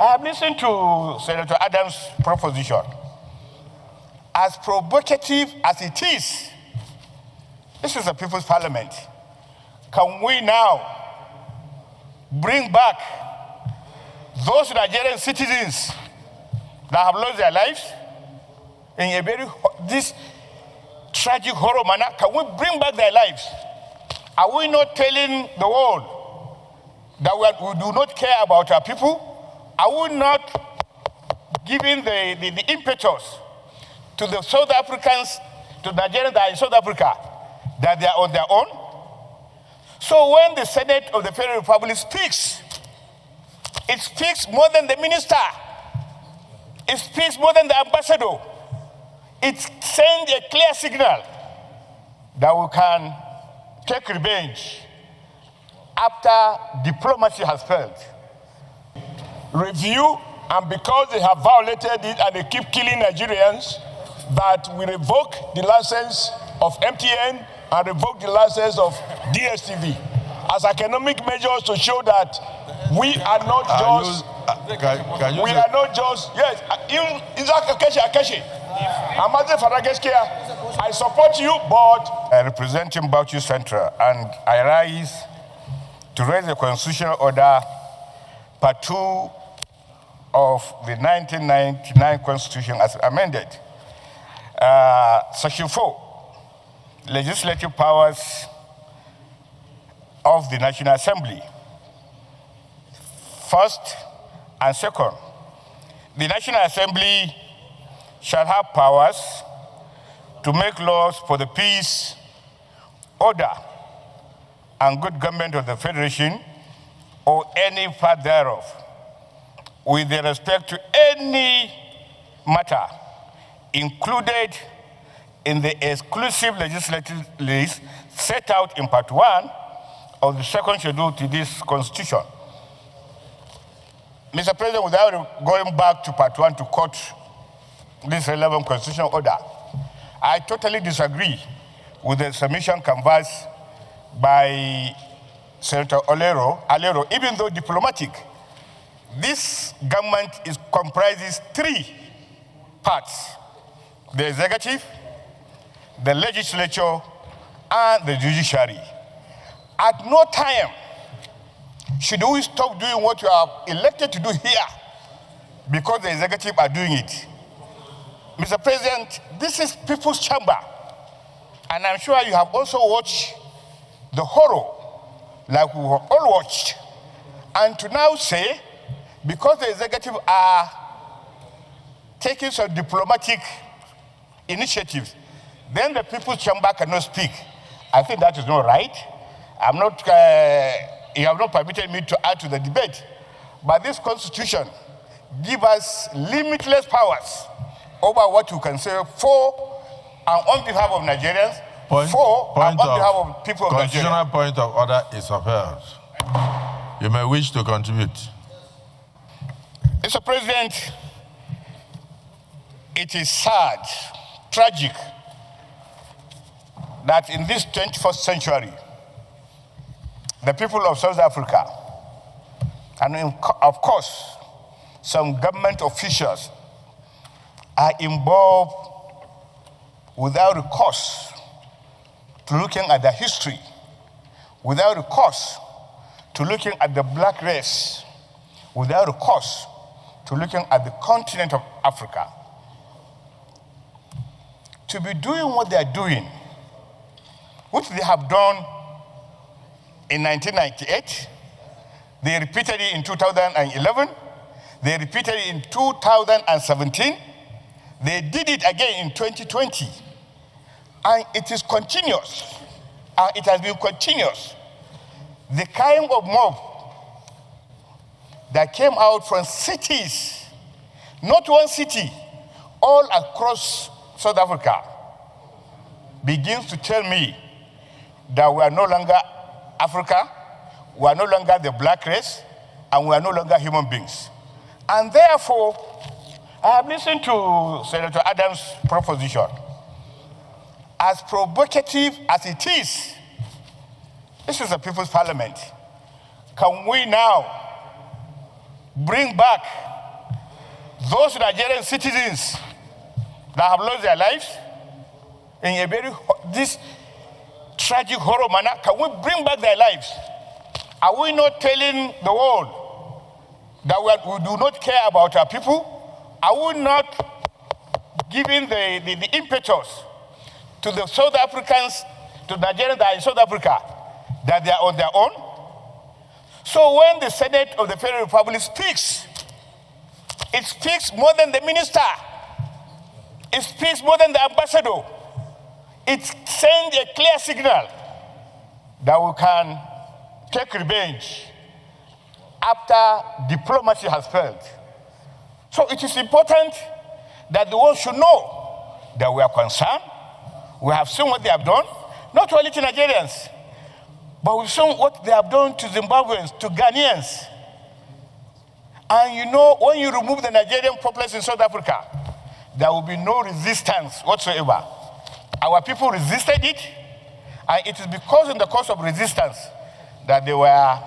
I have listened to Senator Adams' proposition. As provocative as it is, this is a people's parliament. Can we now bring back those Nigerian citizens that have lost their lives in a very, this tragic horror manner? Can we bring back their lives? Are we not telling the world that we do not care about our people? Are we not giving the impetus to the South Africans, to Nigerians that are in South Africa, that they are on their own? So when the Senate of the Federal Republic speaks, it speaks more than the minister. It speaks more than the ambassador. It sends a clear signal that we can take revenge after diplomacy has failed. Review, and because they have violated it and they keep killing Nigerians, that we revoke the license of MTN and revoke the license of DSTV as economic measures to show that we are not just. We are not just. Yes, I support you, but I represent Bauchi Central, and I rise to raise the constitutional order, part 2 of the 1999 Constitution as amended. Section 4, legislative powers of the National Assembly. First and second, the National Assembly shall have powers to make laws for the peace, order, and good government of the Federation or any part thereof, with respect to any matter included in the exclusive legislative list set out in Part 1 of the second schedule to this Constitution. Mr. President, without going back to Part 1 to quote this relevant constitutional order, I totally disagree with the submission canvassed by Senator Alero, even though diplomatic. This government comprises 3 parts: the executive, the legislature, and the judiciary. At no time should we stop doing what you are elected to do here because the executive are doing it. Mr. President, this is people's chamber, and I'm sure you have also watched the horror like we have all watched. And to now say, because the executive are taking some diplomatic initiatives, then the people's chamber cannot speak. I think that is not right. I'm not, you have not permitted me to add to the debate. But this Constitution gives us limitless powers over what you can say for and on behalf of Nigerians, for and on behalf of people of Nigeria. Constitutional point of order is upheld. You may wish to contribute. Mr. President, it is sad, tragic, that in this 21st century, the people of South Africa, and of course, some government officials, are involved without recourse to looking at their history, without recourse to looking at the black race, without recourse to looking at the continent of Africa. To be doing what they are doing, which they have done in 1998, they repeated it in 2011, they repeated it in 2017, they did it again in 2020. And it is continuous, and it has been continuous. The kind of mob that came out from cities, not one city, all across South Africa, begins to tell me that we are no longer Africa, we are no longer the black race, and we are no longer human beings. And therefore, I have listened to Senator Adams' proposition. As provocative as it is, this is a people's parliament. Can we now bring back those Nigerian citizens that have lost their lives in a this tragic horror manner? Can we bring back their lives? Are we not telling the world that we do not care about our people? Are we not giving the impetus to the South Africans, to Nigerians that are in South Africa, that they are on their own? So when the Senate of the Federal Republic speaks, it speaks more than the minister. It speaks more than the ambassador. It sends a clear signal that we can take revenge after diplomacy has failed. So it is important that the world should know that we are concerned. We have seen what they have done, not only to Nigerians, but we've seen what they have done to Zimbabweans, to Ghanaians. And you know, when you remove the Nigerian populace in South Africa, there will be no resistance whatsoever. Our people resisted it, and it is because in the course of resistance that they were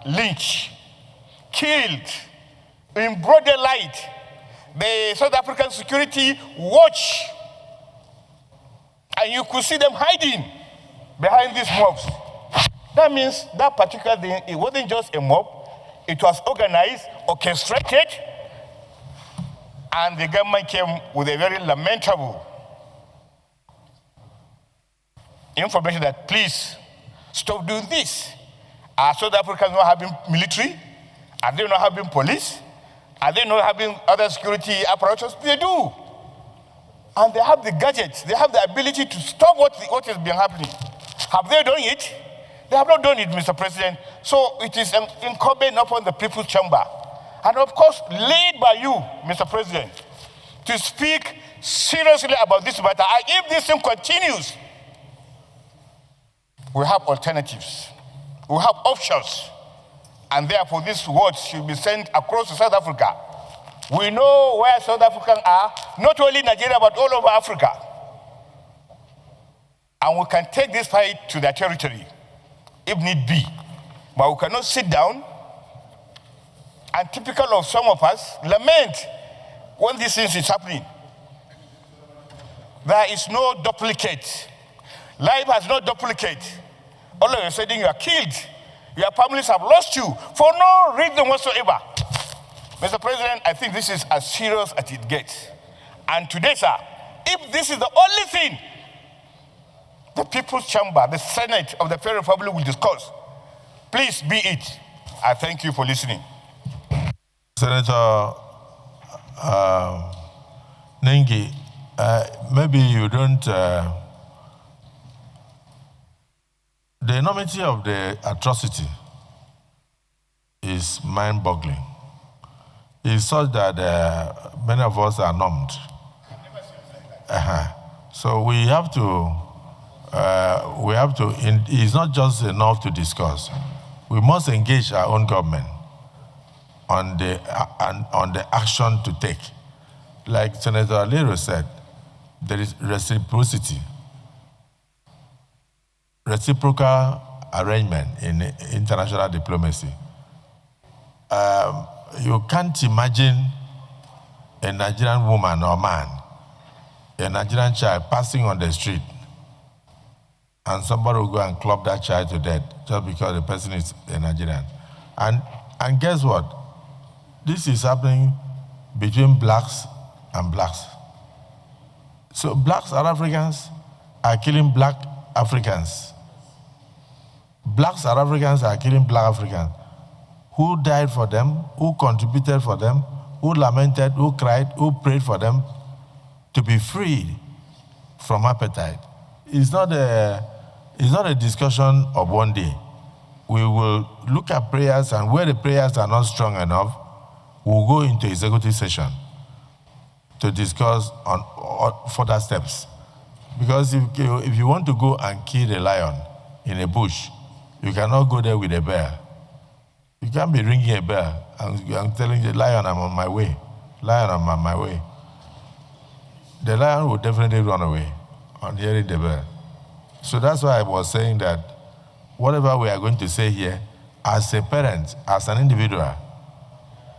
lynched, killed in broad daylight. The South African security watch, and you could see them hiding behind these mobs. That means that particular thing, it wasn't just a mob, it was organized, orchestrated, and the government came with a very lamentable information that please stop doing this. Are South Africans not having military? Are they not having police? Are they not having other security apparatus? They do. And they have the gadgets. They have the ability to stop what has been happening. Have they done it? They have not done it, Mr. President. So it is incumbent upon the People's Chamber, and of course, led by you, Mr. President, to speak seriously about this matter. And if this thing continues, we have alternatives. We have options. And therefore, these words should be sent across to South Africa. We know where South Africans are, not only Nigeria, but all over Africa. And we can take this fight to their territory, if need be. But we cannot sit down and, typical of some of us, lament when this thing is happening. There is no duplicate. Life has no duplicate. All of a sudden, you are killed. Your families have lost you for no reason whatsoever. Mr. President, I think this is as serious as it gets. And today, sir, if this is the only thing the People's Chamber, the Senate of the Federal Republic will discuss, please be it. I thank you for listening. Senator Nigi, maybe you don't... the enormity of the atrocity is mind-boggling. It's such that many of us are numbed. So we have to, it's not just enough to discuss. We must engage our own government on the action to take. Like Senator Alero said, there is reciprocity. Reciprocal arrangement in international diplomacy. You can't imagine a Nigerian woman or man, a Nigerian child passing on the street, and somebody will go and club that child to death just because the person is a Nigerian. And guess what? This is happening between blacks and blacks. So black South Africans are killing black Africans. Black South Africans are killing black Africans. Who died for them, who contributed for them, who lamented, who cried, who prayed for them to be freed from appetite. It's not a discussion of one day. We will look at prayers, and where the prayers are not strong enough, we'll go into executive session to discuss on further steps. Because if you want to go and kill a lion in a bush, you cannot go there with a bear. You can't be ringing a bell and telling the lion, I'm on my way. Lion, I'm on my way. The lion will definitely run away on hearing the bell. So that's why I was saying that whatever we are going to say here, as a parent, as an individual,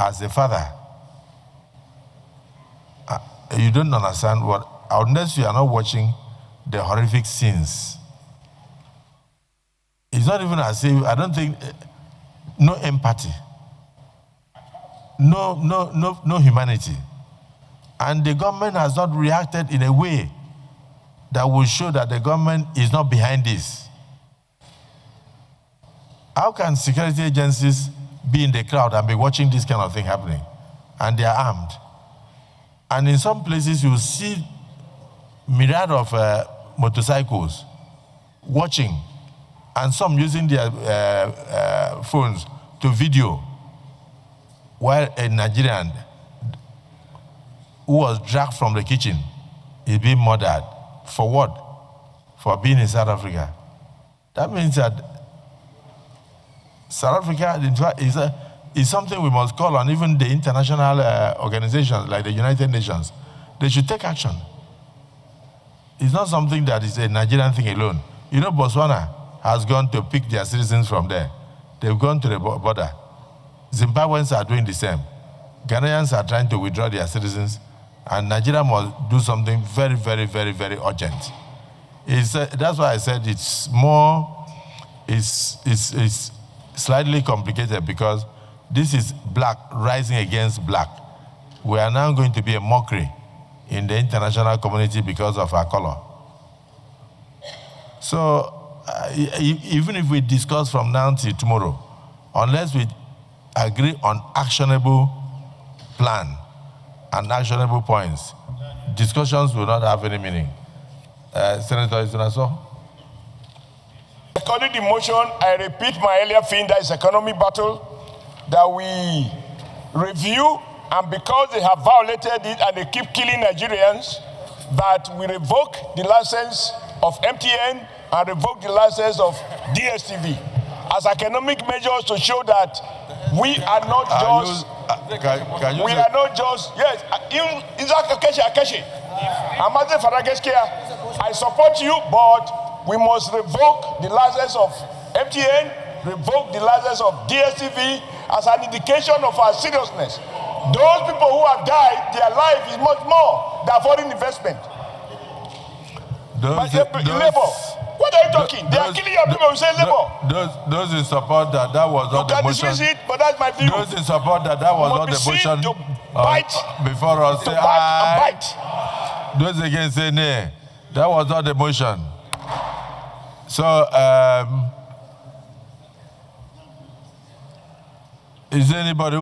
as a father, you don't understand what, unless you are not watching the horrific scenes. It's not even as if, I don't think, no empathy, no humanity. And the government has not reacted in a way that will show that the government is not behind this. How can security agencies be in the crowd and be watching this kind of thing happening? And they are armed. And in some places you see myriad of motorcycles watching, and some using their phones to video, while a Nigerian who was dragged from the kitchen is being murdered. For what? For being in South Africa. That means that South Africa, in fact, is something we must call on even the international organizations like the United Nations. They should take action. It's not something that is a Nigerian thing alone. You know, Botswana has gone to pick their citizens from there. They've gone to the border. Zimbabweans are doing the same. Ghanaians are trying to withdraw their citizens, and Nigeria must do something very, very, very, very urgent. That's why I said it's slightly complicated, because this is black rising against black. We are now going to be a mockery in the international community because of our color. So even if we discuss from now till tomorrow, unless we agree on actionable plan and actionable points, discussions will not have any meaning. Senator Isunaso? According to the motion, I repeat my earlier thing, that is economic battle, that we review, and because they have violated it and they keep killing Nigerians, that we revoke the license of MTN and revoke the license of DSTV as economic measures to show that we are not just, we are not just, yes, I support you, but we must revoke the license of MTN, revoke the license of DSTV as an indication of our seriousness. Those people who have died, their life is much more than foreign investment. Labor. What are you talking? They are killing your people who say labor. Those in support that was not the motion. You can dismiss it, but that's my view. Those in support that was not the motion. To bite, before us to say bite. Those against say nay. That was not the motion. So, is there anybody?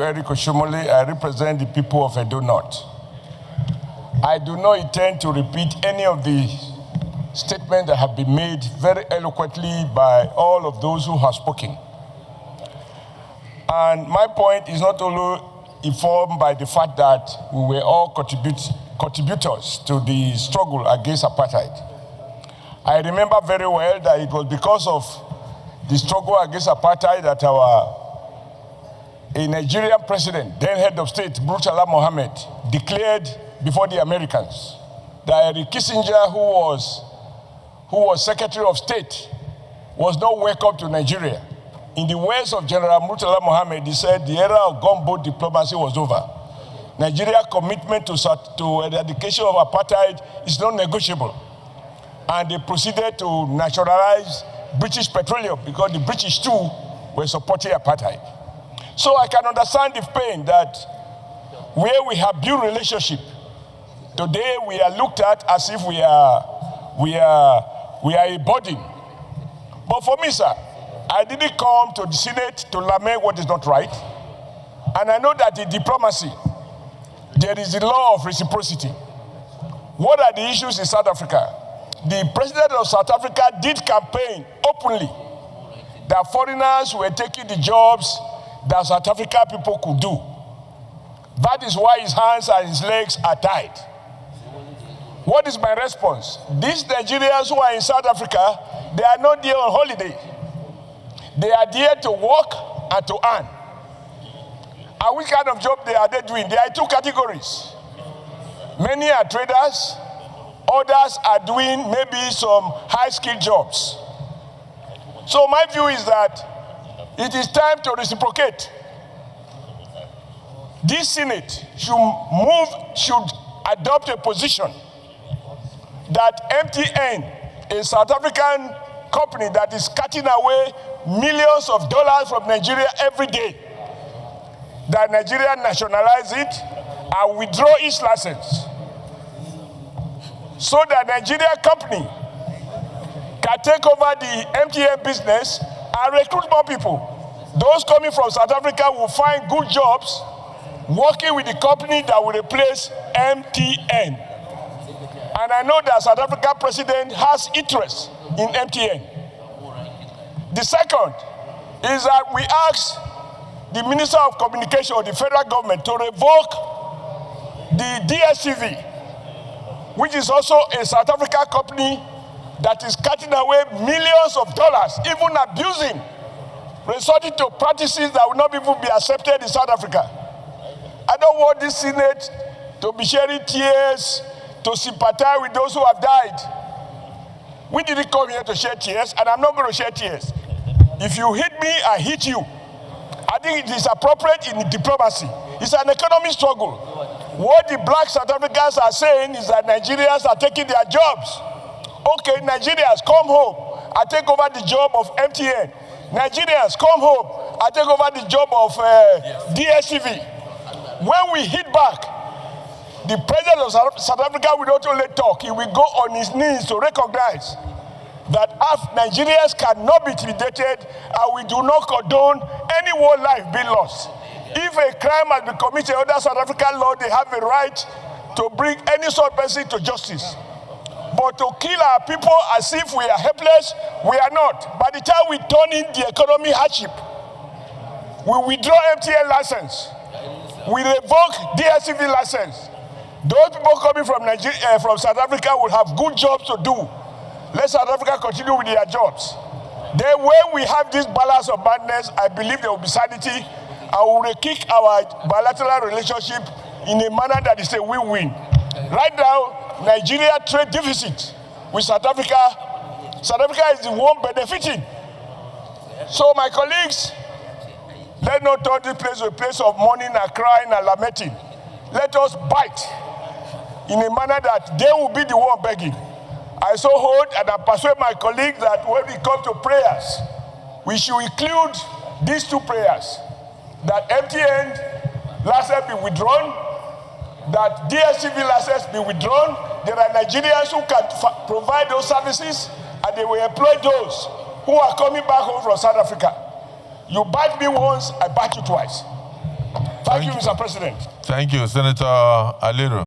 Eric Oshomole, I represent the people of Edo North. I do not intend to repeat any of the statements that have been made very eloquently by all of those who have spoken. And my point is not only informed by the fact that we were all contributors to the struggle against apartheid. I remember very well that it was because of the struggle against apartheid that a Nigerian president, then head of state, Murtala Mohammed, declared before the Americans that Henry Kissinger, who was Secretary of State, was not welcome to Nigeria. In the words of General Murtala Mohammed, he said the era of gunboat diplomacy was over. Nigeria's commitment to eradication of apartheid is not negotiable. And they proceeded to nationalize British petroleum because the British too were supporting apartheid. So I can understand the pain that where we have built relationship, today we are looked at as if we are a burden. But for me, sir, I didn't come to the Senate to lament what is not right. And I know that in diplomacy, there is the law of reciprocity. What are the issues in South Africa? The president of South Africa did campaign openly that foreigners were taking the jobs that South Africa people could do. That is why his hands and his legs are tied. What is my response? These Nigerians who are in South Africa, they are not there on holiday. They are there to work and to earn. And which kind of job are they doing? There are two categories. Many are traders, Others are doing maybe some high-skilled jobs. So my view is that it is time to reciprocate. This Senate should adopt a position that MTN, a South African company that is cutting away millions of dollars from Nigeria every day, that Nigeria nationalize it and withdraw its license, so that Nigeria company can take over the MTN business and recruit more people. Those coming from South Africa will find good jobs working with the company that will replace MTN. And I know that South African president has interest in MTN. The second is that we ask the Minister of Communication of the federal government to revoke the DSTV, which is also a South African company that is cutting away millions of dollars, even abusing, resorting to practices that will not even be accepted in South Africa. I don't want this Senate to be shedding tears, to sympathize with those who have died. We didn't come here to shed tears, and I'm not going to shed tears. If you hit me, I hit you. I think it is appropriate in diplomacy. It's an economic struggle. What the black South Africans are saying is that Nigerians are taking their jobs. Okay, Nigerians, come home. I take over the job of MTN. Nigerians, come home. I take over the job of DSTV. When we hit back, the president of South Africa will not only talk, he will go on his knees to recognize that Nigerians cannot be intimidated, and we do not condone any war life being lost. If a crime has been committed under South African law, they have a right to bring any sort of person to justice. But to kill our people as if we are helpless, we are not. By the time we turn in the economy hardship, we withdraw MTN license, we revoke DSTV license. Those people coming from Nigeria, from South Africa will have good jobs to do. Let South Africa continue with their jobs. Then when we have this balance of madness, I believe there will be sanity, and we will kick our bilateral relationship in a manner that is a win-win. Right now, Nigeria trade deficit with South Africa. South Africa is the one benefiting. So my colleagues, let's not turn this place to a place of mourning and crying and lamenting. Let us bite in a manner that they will be the one begging. I so hold and I persuade my colleagues that when we come to prayers, we should include these two prayers: that MTN license be withdrawn, that DSTV license be withdrawn. There are Nigerians who can provide those services, and they will employ those who are coming back home from South Africa. You bite me once, I bite you twice. Thank you, Mr. President. Thank you, Senator Aliru.